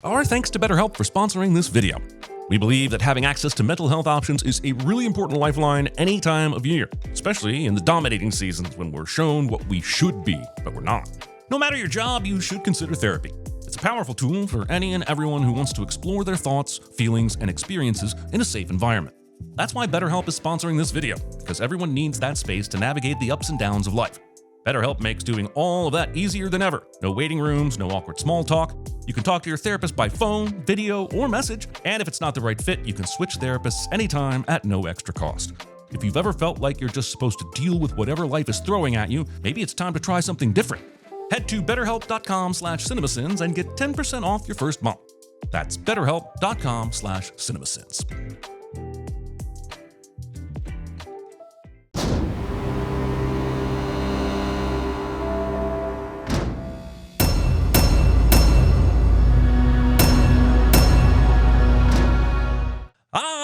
Our thanks to BetterHelp for sponsoring this video. We believe that having access to mental health options is a really important lifeline any time of year, especially in the dominating seasons when we're shown what we should be, but we're not. No matter your job, you should consider therapy. It's a powerful tool for any and everyone who wants to explore their thoughts, feelings, and experiences in a safe environment. That's why BetterHelp is sponsoring this video, because everyone needs that space to navigate the ups and downs of life. BetterHelp makes doing all of that easier than ever. No waiting rooms, no awkward small talk. You can talk to your therapist by phone, video, or message, and if it's not the right fit, you can switch therapists anytime at no extra cost. If you've ever felt like you're just supposed to deal with whatever life is throwing at you, maybe it's time to try something different. Head to betterhelp.com/cinemasins and get 10% off your first month. That's betterhelp.com/cinemasins.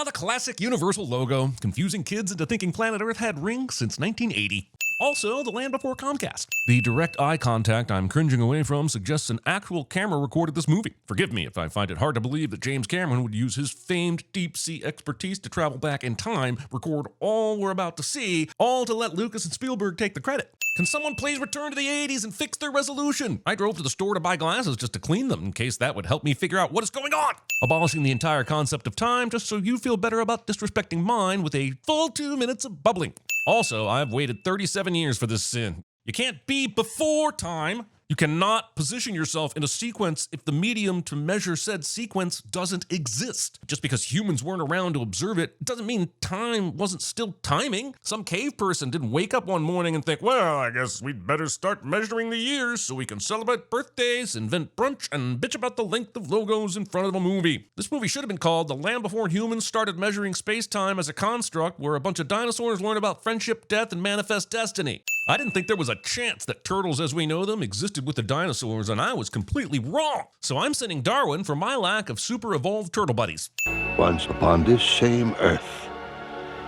The classic Universal logo, confusing kids into thinking planet Earth had rings since 1980. Also, the land before Comcast. The direct eye contact I'm cringing away from suggests an actual camera recorded this movie. Forgive me if I find it hard to believe that James Cameron would use his famed deep-sea expertise to travel back in time, record all we're about to see, all to let Lucas and Spielberg take the credit. Can someone please return to the 80s and fix their resolution? I drove to the store to buy glasses just to clean them in case that would help me figure out what is going on. Abolishing the entire concept of time just so you feel better about disrespecting mine with a full 2 minutes of bubbling. Also, I've waited 37 years for this sin. You can't be before time. You cannot position yourself in a sequence if the medium to measure said sequence doesn't exist. Just because humans weren't around to observe it doesn't mean time wasn't still timing. Some cave person didn't wake up one morning and think, well, I guess we'd better start measuring the years so we can celebrate birthdays, invent brunch, and bitch about the length of logos in front of a movie. This movie should have been called The Land Before Humans Started Measuring Space-Time as a Construct, where a bunch of dinosaurs learn about friendship, death, and manifest destiny. I didn't think there was a chance that turtles as we know them existed with the dinosaurs, and I was completely wrong. So I'm sending Darwin for my lack of super evolved turtle buddies. Once upon this same earth,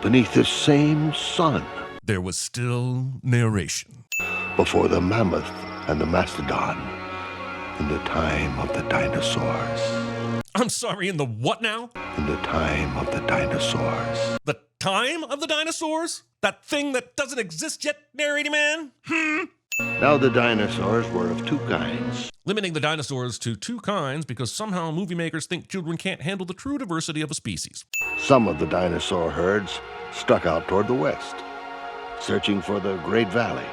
beneath this same sun, there was still narration. Before the mammoth and the mastodon, in the time of the dinosaurs. I'm sorry, in the what now? In the time of the dinosaurs. The time of the dinosaurs? That thing that doesn't exist yet, narrating man? Now the dinosaurs were of two kinds. Limiting the dinosaurs to two kinds because somehow movie makers think children can't handle the true diversity of a species. Some of the dinosaur herds struck out toward the west, searching for the Great Valley,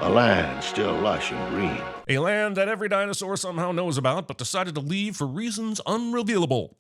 a land still lush and green. A land that every dinosaur somehow knows about, but decided to leave for reasons unrevealable.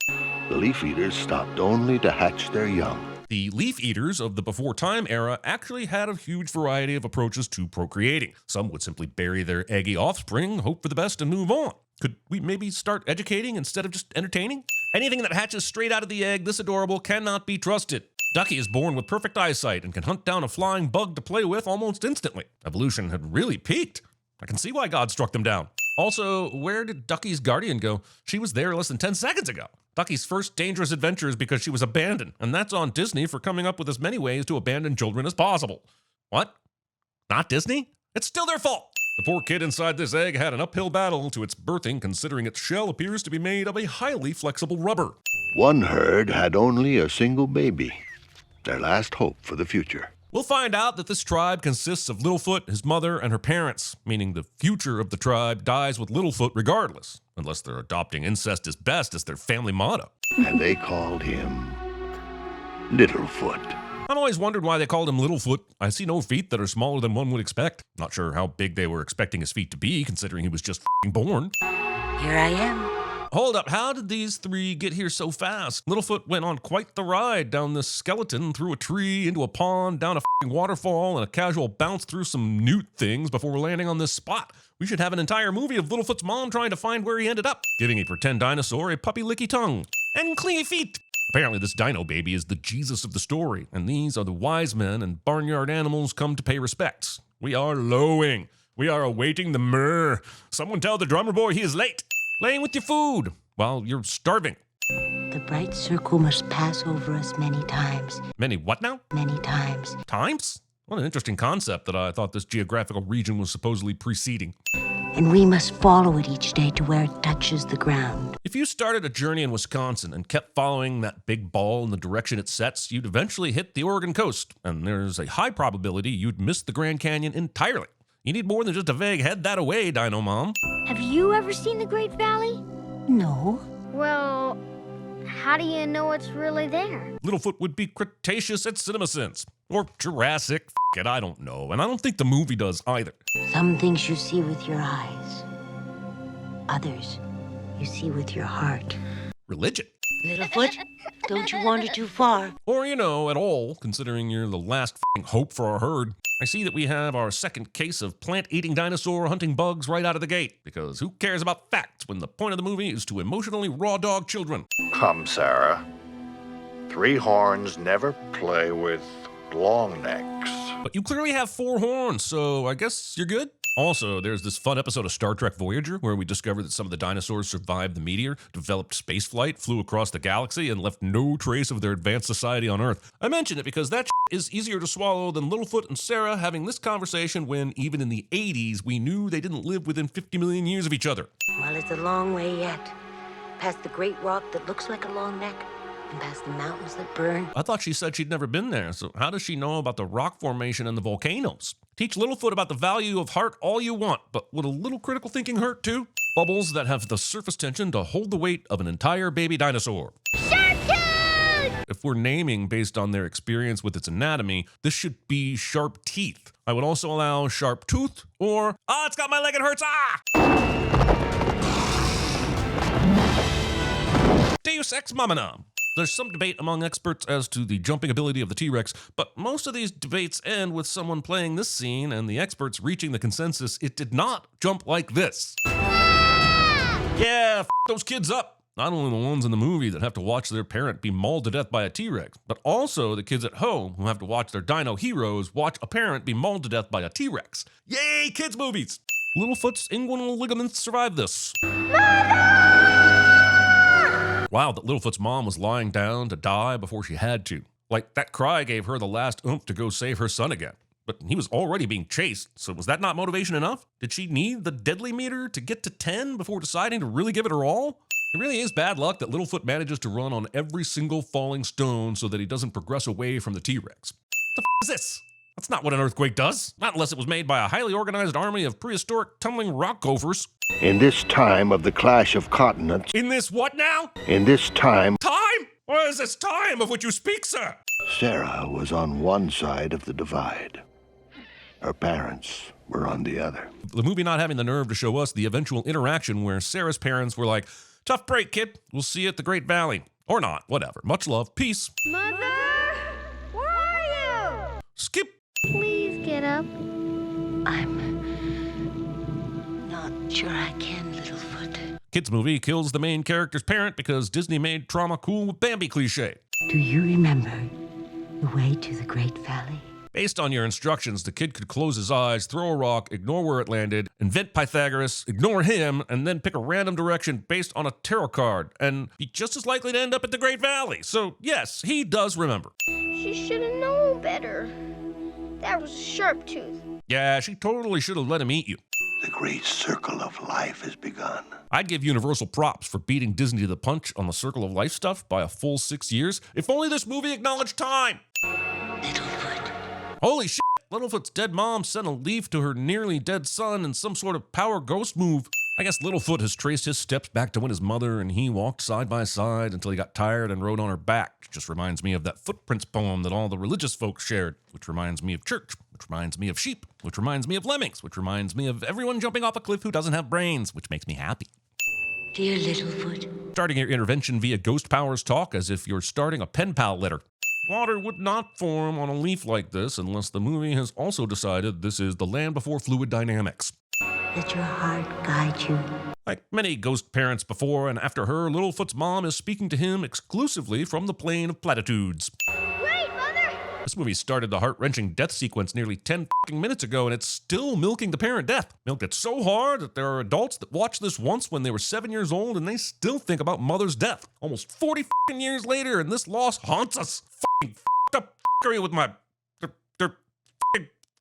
The leaf eaters stopped only to hatch their young. The leaf eaters of the before time era actually had a huge variety of approaches to procreating. Some would simply bury their eggy offspring, hope for the best, and move on. Could we maybe start educating instead of just entertaining? Anything that hatches straight out of the egg this adorable cannot be trusted. Ducky is born with perfect eyesight and can hunt down a flying bug to play with almost instantly. Evolution had really peaked. I can see why God struck them down. Also, where did Ducky's guardian go? She was there less than 10 seconds ago. Ducky's first dangerous adventure is because she was abandoned, and that's on Disney for coming up with as many ways to abandon children as possible. What? Not Disney? It's still their fault. The poor kid inside this egg had an uphill battle to its birthing, considering its shell appears to be made of a highly flexible rubber. One herd had only a single baby, their last hope for the future. We'll find out that this tribe consists of Littlefoot, his mother, and her parents, meaning the future of the tribe dies with Littlefoot regardless, unless they're adopting incest is best as their family motto. And they called him Littlefoot. I've always wondered why they called him Littlefoot. I see no feet that are smaller than one would expect. Not sure how big they were expecting his feet to be, considering he was just born. Here I am. Hold up, how did these three get here so fast? Littlefoot went on quite the ride down this skeleton, through a tree, into a pond, down a waterfall, and a casual bounce through some newt things before landing on this spot. We should have an entire movie of Littlefoot's mom trying to find where he ended up, giving a pretend dinosaur a puppy licky tongue and clingy feet. Apparently this dino baby is the Jesus of the story, and these are the wise men and barnyard animals come to pay respects. We are lowing. We are awaiting the myrrh. Someone tell the drummer boy he is late. Playing with your food while you're starving. The bright circle must pass over us many times. Many what now? Many times. Times? What an interesting concept that I thought this geographical region was supposedly preceding. and we must follow it each day to where it touches the ground. If you started a journey in Wisconsin and kept following that big ball in the direction it sets, you'd eventually hit the Oregon coast, and there's a high probability you'd miss the Grand Canyon entirely. You need more than just a vague head that away, Dino Mom. Have you ever seen the Great Valley? No. Well, how do you know it's really there? Littlefoot would be Cretaceous at CinemaSins. Or Jurassic, it, I don't know. And I don't think the movie does either. Some things you see with your eyes. Others you see with your heart. Religion. Littlefoot, don't you wander too far. Or, at all, considering you're the last hope for our herd. I see that we have our second case of plant-eating dinosaur hunting bugs right out of the gate, because who cares about facts when the point of the movie is to emotionally raw dog children? Come, Sarah. 3 horns never play with longnecks. But you clearly have 4 horns, so I guess you're good? Also, there's this fun episode of Star Trek Voyager where we discovered that some of the dinosaurs survived the meteor, developed spaceflight, flew across the galaxy, and left no trace of their advanced society on Earth. I mention it because that is easier to swallow than Littlefoot and Sarah having this conversation when, even in the 80s, we knew they didn't live within 50 million years of each other. Well, it's a long way yet. Past the great rock that looks like a long neck, and past the mountains that burn. I thought she said she'd never been there, so how does she know about the rock formation and the volcanoes? Teach Littlefoot about the value of heart all you want, but would a little critical thinking hurt too? Bubbles that have the surface tension to hold the weight of an entire baby dinosaur. Shark Tooth! If we're naming based on their experience with its anatomy, this should be sharp teeth. I would also allow sharp tooth or, it's got my leg, it hurts, Deus ex machina. There's some debate among experts as to the jumping ability of the T-Rex, but most of these debates end with someone playing this scene and the experts reaching the consensus it did not jump like this. Yeah, those kids up. Not only the ones in the movie that have to watch their parent be mauled to death by a T-Rex, but also the kids at home who have to watch their dino heroes watch a parent be mauled to death by a T-Rex. Yay, kids movies! Littlefoot's inguinal ligaments survived this. Wow, that Littlefoot's mom was lying down to die before she had to. Like, that cry gave her the last oomph to go save her son again. But he was already being chased, so was that not motivation enough? Did she need the deadly meter to get to 10 before deciding to really give it her all? It really is bad luck that Littlefoot manages to run on every single falling stone so that he doesn't progress away from the T-Rex. What the is this? That's not what an earthquake does. Not unless it was made by a highly organized army of prehistoric tumbling rock gophers. In this time of the clash of continents, In this what now? in this time, Time? What is this time of which you speak, sir? Sarah was on one side of the divide. Her parents were on the other. The movie not having the nerve to show us the eventual interaction where Sarah's parents were like, tough break, kid. We'll see you at the Great Valley. Or not, whatever. Much love. Peace. Mother! Where are you? Skip. Please get up. I'm not sure I can, Littlefoot. Kids movie kills the main character's parent because Disney made trauma cool with Bambi cliche. Do you remember the way to the Great Valley? Based on your instructions, the kid could close his eyes, throw a rock, ignore where it landed, invent Pythagoras, ignore him, and then pick a random direction based on a tarot card, and be just as likely to end up at the Great Valley. So yes, he does remember. She should have known better. That was a sharp tooth. Yeah, she totally should have let him eat you. The great circle of life has begun. I'd give Universal props for beating Disney to the punch on the Circle of Life stuff by a full 6 years. If only this movie acknowledged time. Littlefoot. Holy shit, Littlefoot's dead mom sent a leaf to her nearly dead son in some sort of power ghost move. I guess Littlefoot has traced his steps back to when his mother and he walked side by side until he got tired and rode on her back. Just reminds me of that Footprints poem that all the religious folks shared, which reminds me of church, which reminds me of sheep, which reminds me of lemmings, which reminds me of everyone jumping off a cliff who doesn't have brains, which makes me happy. Dear Littlefoot. Starting your intervention via ghost powers talk as if you're starting a pen pal letter. Water would not form on a leaf like this unless the movie has also decided this is the land before fluid dynamics. Let your heart guide you. Like many ghost parents before and after her, Littlefoot's mom is speaking to him exclusively from the plane of platitudes. Wait, Mother! This movie started the heart-wrenching death sequence nearly 10 minutes ago, and it's still milking the parent death. Milked it so hard that there are adults that watched this once when they were 7 years old, and they still think about mother's death. Almost 40 years later, and this loss haunts us. Up with my... They're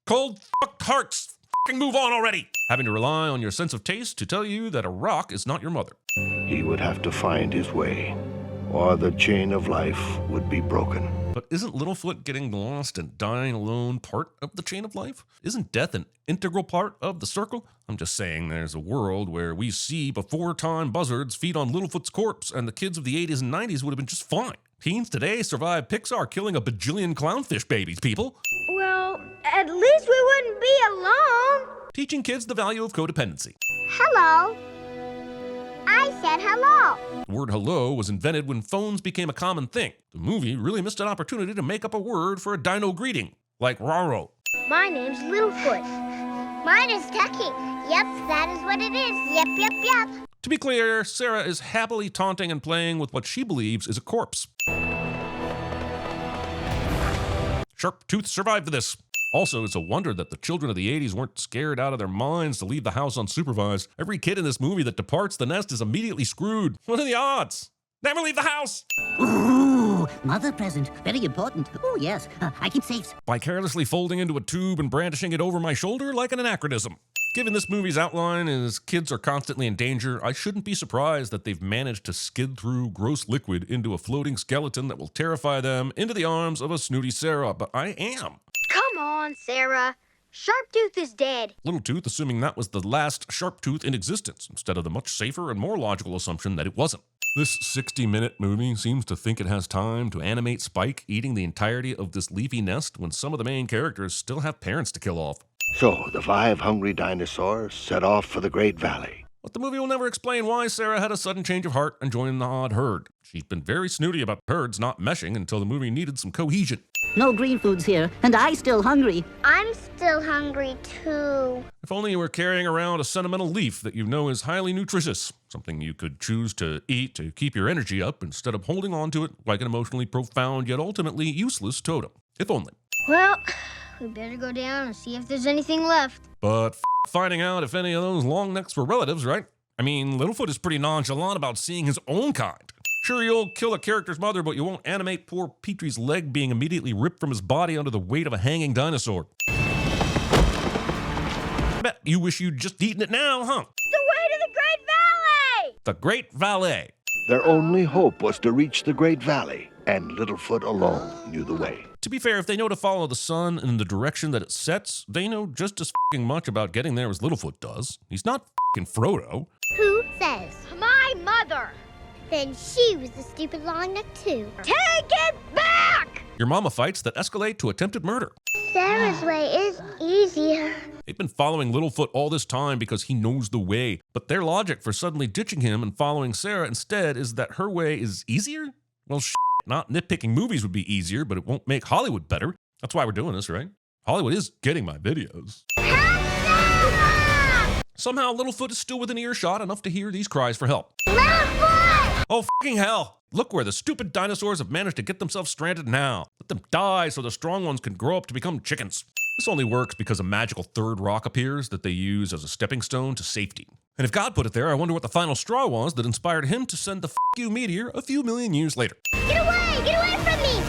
cold hearts. move on already. Having to rely on your sense of taste to tell you that a rock is not your mother. He would have to find his way, or the chain of life would be broken. But isn't Littlefoot getting lost and dying alone part of the chain of life? Isn't death an integral part of the circle? I'm just saying there's a world where we see before-time buzzards feed on Littlefoot's corpse, and the kids of the 80s and 90s would have been just fine. Teens today survive Pixar killing a bajillion clownfish babies, people. Well, at least we wouldn't be alone. Teaching kids the value of codependency. Hello. I said hello. The word hello was invented when phones became a common thing. The movie really missed an opportunity to make up a word for a dino greeting, like raro. My name's Littlefoot. Mine is Tucky. Yep, that is what it is. Yep. To be clear, Sarah is happily taunting and playing with what she believes is a corpse. Sharp Tooth survived this. Also, it's a wonder that the children of the 80s weren't scared out of their minds to leave the house unsupervised. Every kid in this movie that departs the nest is immediately screwed. What are the odds? Never leave the house! Ooh, mother present. Very important. Oh, yes. I keep safes. By carelessly folding into a tube and brandishing it over my shoulder like an anachronism. Given this movie's outline as kids are constantly in danger, I shouldn't be surprised that they've managed to skid through gross liquid into a floating skeleton that will terrify them into the arms of a snooty Sarah, but I am. Come on, Sarah. Sharptooth is dead. Little Tooth assuming that was the last sharp tooth in existence, instead of the much safer and more logical assumption that it wasn't. This 60-minute movie seems to think it has time to animate Spike eating the entirety of this leafy nest when some of the main characters still have parents to kill off. So the 5 hungry dinosaurs set off for the Great Valley. But the movie will never explain why Sarah had a sudden change of heart and joined the odd herd. She's been very snooty about herds not meshing until the movie needed some cohesion. No green foods here, and I still hungry. I'm still hungry, too. If only you were carrying around a sentimental leaf that you know is highly nutritious, something you could choose to eat to keep your energy up instead of holding on to it like an emotionally profound yet ultimately useless totem. If only. Well, we better go down and see if there's anything left. But finding out if any of those long necks were relatives, right? I mean, Littlefoot is pretty nonchalant about seeing his own kind. Sure, you'll kill a character's mother, but you won't animate poor Petrie's leg being immediately ripped from his body under the weight of a hanging dinosaur. Bet you wish you'd just eaten it now, huh? The way to the Great Valley! The Great Valley. Their only hope was to reach the Great Valley, and Littlefoot alone knew the way. To be fair, if they know to follow the sun in the direction that it sets, they know just as much about getting there as Littlefoot does. He's not Frodo. Who says? My mother! Then she was the stupid long neck too. Take it back! Your mama fights that escalate to attempted murder. Sarah's way is easier. They've been following Littlefoot all this time because he knows the way, but their logic for suddenly ditching him and following Sarah instead is that her way is easier? Well, not nitpicking movies would be easier, but it won't make Hollywood better. That's why we're doing this, right? Hollywood is getting my videos. Somehow, Littlefoot is still within earshot enough to hear these cries for help. Littlefoot! Oh, fucking hell! Look where the stupid dinosaurs have managed to get themselves stranded now. Let them die so the strong ones can grow up to become chickens. This only works because a magical third rock appears that they use as a stepping stone to safety. And if God put it there, I wonder what the final straw was that inspired him to send the you meteor a few million years later. Get away! Get away from me!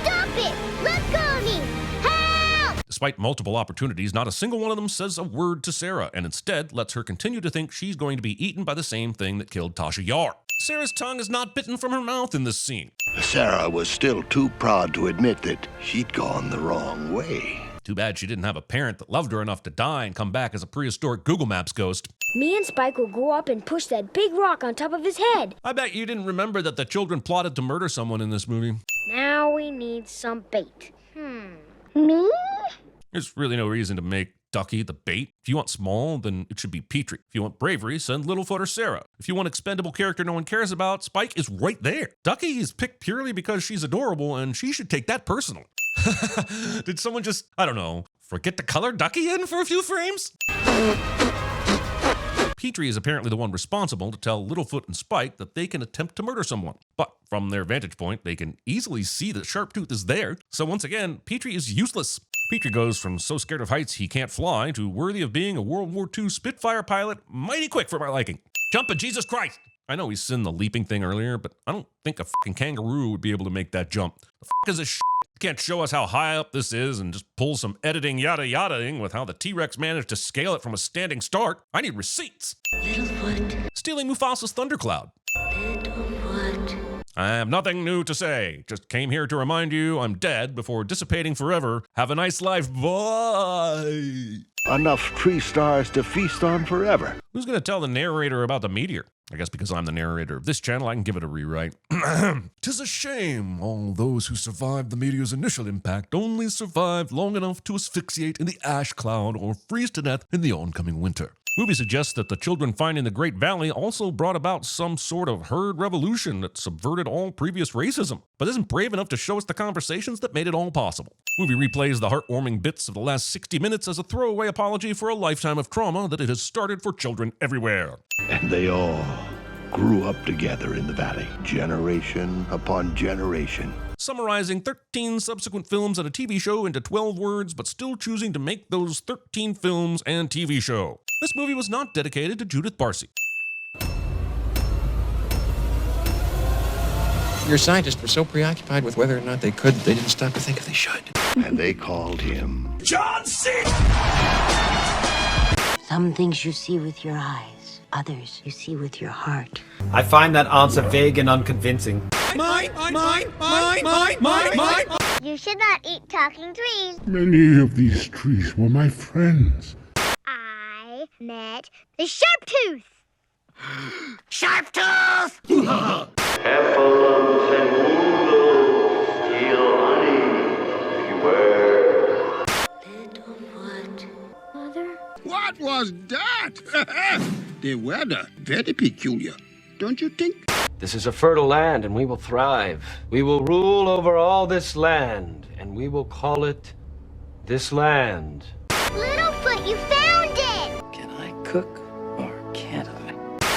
Stop it! Let go of me! Help! Despite multiple opportunities, not a single one of them says a word to Sarah, and instead lets her continue to think she's going to be eaten by the same thing that killed Tasha Yar. Sarah's tongue is not bitten from her mouth in this scene. Sarah was still too proud to admit that she'd gone the wrong way. Too bad she didn't have a parent that loved her enough to die and come back as a prehistoric Google Maps ghost. Me and Spike will go up and push that big rock on top of his head. I bet you didn't remember that the children plotted to murder someone in this movie. Now we need some bait. Me? There's really no reason to make Ducky the bait. If you want small, then it should be Petrie. If you want bravery, send Littlefoot or Sarah. If you want expendable character no one cares about, Spike is right there. Ducky is picked purely because she's adorable, and she should take that personal. Did someone just, I don't know, forget to color Ducky in for a few frames? Petrie is apparently the one responsible to tell Littlefoot and Spike that they can attempt to murder someone. But from their vantage point, they can easily see that Sharptooth is there. So once again, Petrie is useless. Petrie goes from so scared of heights he can't fly to worthy of being a World War II Spitfire pilot mighty quick for my liking. Jumping, Jesus Christ! I know he's seen the leaping thing earlier, but I don't think a fucking kangaroo would be able to make that jump. The fuck is this shit? Can't show us how high up this is and just pull some editing yada-yada-ing with how the T-Rex managed to scale it from a standing start. I need receipts. Littlefoot, Stealing Mufasa's thundercloud. Littlefoot. I have nothing new to say. Just came here to remind you I'm dead before dissipating forever. Have a nice life. Bye. Enough tree stars to feast on forever. Who's going to tell the narrator about the meteor? I guess because I'm the narrator of this channel, I can give it a rewrite. 'Tis a shame all those who survived the meteor's initial impact only survived long enough to asphyxiate in the ash cloud or freeze to death in the oncoming winter. Movie suggests that the children finding the Great Valley also brought about some sort of herd revolution that subverted all previous racism, but isn't brave enough to show us the conversations that made it all possible. Movie replays the heartwarming bits of the last 60 minutes as a throwaway apology for a lifetime of trauma that it has started for children everywhere. And they all grew up together in the valley, generation upon generation. Summarizing 13 subsequent films and a TV show into 12 words, but still choosing to make those 13 films and TV show. This movie was not dedicated to Judith Barcy. Your scientists were so preoccupied with whether or not they could, they didn't stop to think if they should. And they called him John C. Some things you see with your eyes, others you see with your heart. I find that answer vague and unconvincing. Mine. You should not eat talking trees. Many of these trees were my friends. I met the Sharptooth. Sharp-tooth! Heffalumps and woodles steal honey. Beware. Littlefoot. Mother? What was that? The weather, very peculiar, don't you think? This is a fertile land, and we will thrive. We will rule over all this land, and we will call it this land. Littlefoot, you found it! Can I cook?